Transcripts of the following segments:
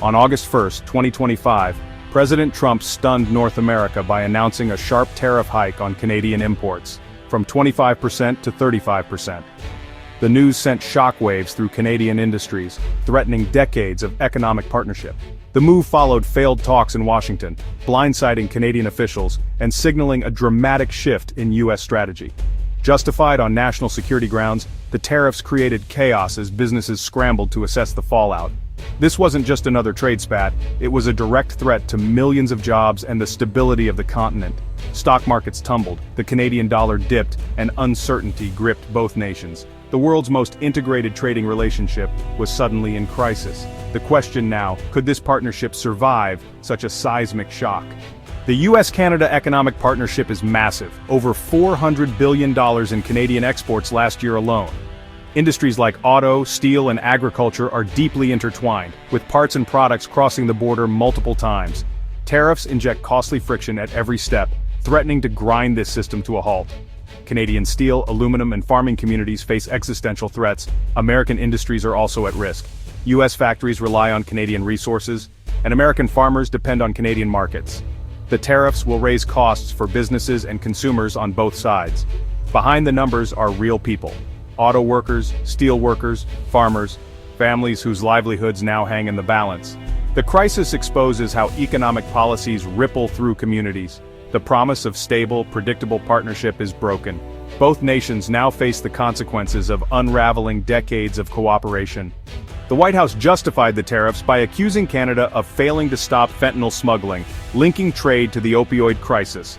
On August 1, 2025, President Trump stunned North America by announcing a sharp tariff hike on Canadian imports, from 25% to 35%. The news sent shockwaves through Canadian industries, threatening decades of economic partnership. The move followed failed talks in Washington, blindsiding Canadian officials and signaling a dramatic shift in U.S. strategy. Justified on national security grounds, the tariffs created chaos as businesses scrambled to assess the fallout. This wasn't just another trade spat, it was a direct threat to millions of jobs and the stability of the continent. Stock markets tumbled, the Canadian dollar dipped, and uncertainty gripped both nations. The world's most integrated trading relationship was suddenly in crisis. The question now, could this partnership survive such a seismic shock? The US-Canada economic partnership is massive, over $400 billion in Canadian exports last year alone. Industries like auto, steel, and agriculture are deeply intertwined, with parts and products crossing the border multiple times. Tariffs inject costly friction at every step, threatening to grind this system to a halt. Canadian steel, aluminum, and farming communities face existential threats. American industries are also at risk. U.S. factories rely on Canadian resources, and American farmers depend on Canadian markets. The tariffs will raise costs for businesses and consumers on both sides. Behind the numbers are real people. Auto workers, steel workers, farmers, families whose livelihoods now hang in the balance. The crisis exposes how economic policies ripple through communities. The promise of stable, predictable partnership is broken. Both nations now face the consequences of unraveling decades of cooperation. The White House justified the tariffs by accusing Canada of failing to stop fentanyl smuggling, linking trade to the opioid crisis.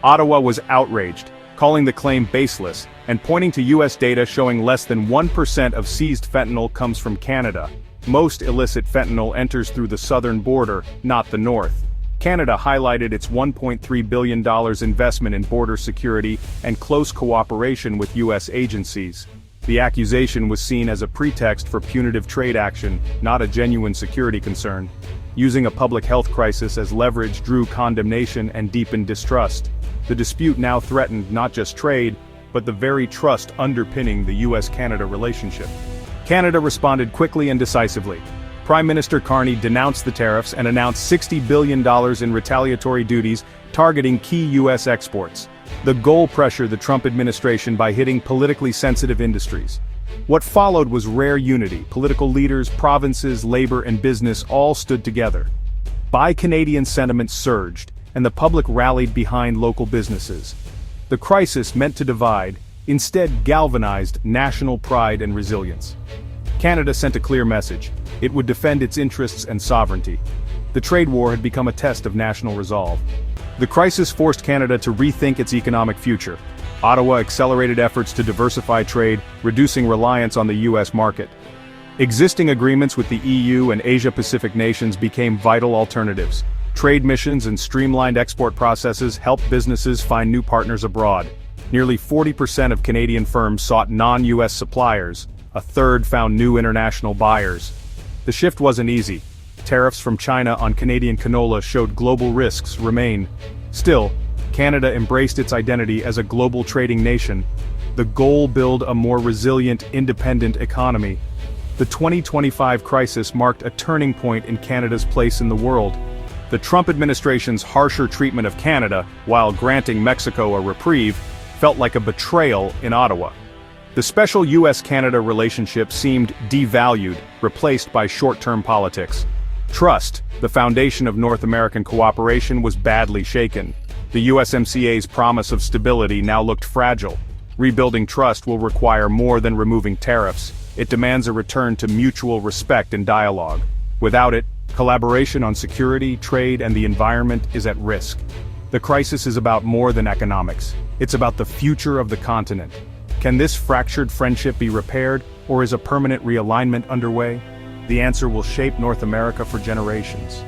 Ottawa was outraged, calling the claim baseless, and pointing to U.S. data showing less than 1% of seized fentanyl comes from Canada. Most illicit fentanyl enters through the southern border, not the north. Canada highlighted its $1.3 billion investment in border security and close cooperation with U.S. agencies. The accusation was seen as a pretext for punitive trade action, not a genuine security concern. Using a public health crisis as leverage drew condemnation and deepened distrust. The dispute now threatened not just trade, but the very trust underpinning the U.S.-Canada relationship. Canada responded quickly and decisively. Prime Minister Carney denounced the tariffs and announced $60 billion in retaliatory duties targeting key U.S. exports. The goal pressured the Trump administration by hitting politically sensitive industries. What followed was rare unity. Political leaders, provinces, labor, and business all stood together. Buy Canadian sentiment surged, and the public rallied behind local businesses. The crisis meant to divide, instead galvanized national pride and resilience. Canada sent a clear message. It would defend its interests and sovereignty. The trade war had become a test of national resolve. The crisis forced Canada to rethink its economic future. Ottawa accelerated efforts to diversify trade, reducing reliance on the U.S. market. Existing agreements with the EU and Asia-Pacific nations became vital alternatives. Trade missions and streamlined export processes helped businesses find new partners abroad. Nearly 40% of Canadian firms sought non-U.S. suppliers. A third found new international buyers. The shift wasn't easy. Tariffs from China on Canadian canola showed global risks remain. Still, Canada embraced its identity as a global trading nation. The goal: build a more resilient, independent economy. The 2025 crisis marked a turning point in Canada's place in the world. The Trump administration's harsher treatment of Canada, while granting Mexico a reprieve, felt like a betrayal in Ottawa. The special U.S.-Canada relationship seemed devalued, replaced by short-term politics. Trust, the foundation of North American cooperation, was badly shaken. The USMCA's promise of stability now looked fragile. Rebuilding trust will require more than removing tariffs. It demands a return to mutual respect and dialogue. Without it, collaboration on security, trade, and the environment is at risk. The crisis is about more than economics. It's about the future of the continent. Can this fractured friendship be repaired, or is a permanent realignment underway? The answer will shape North America for generations.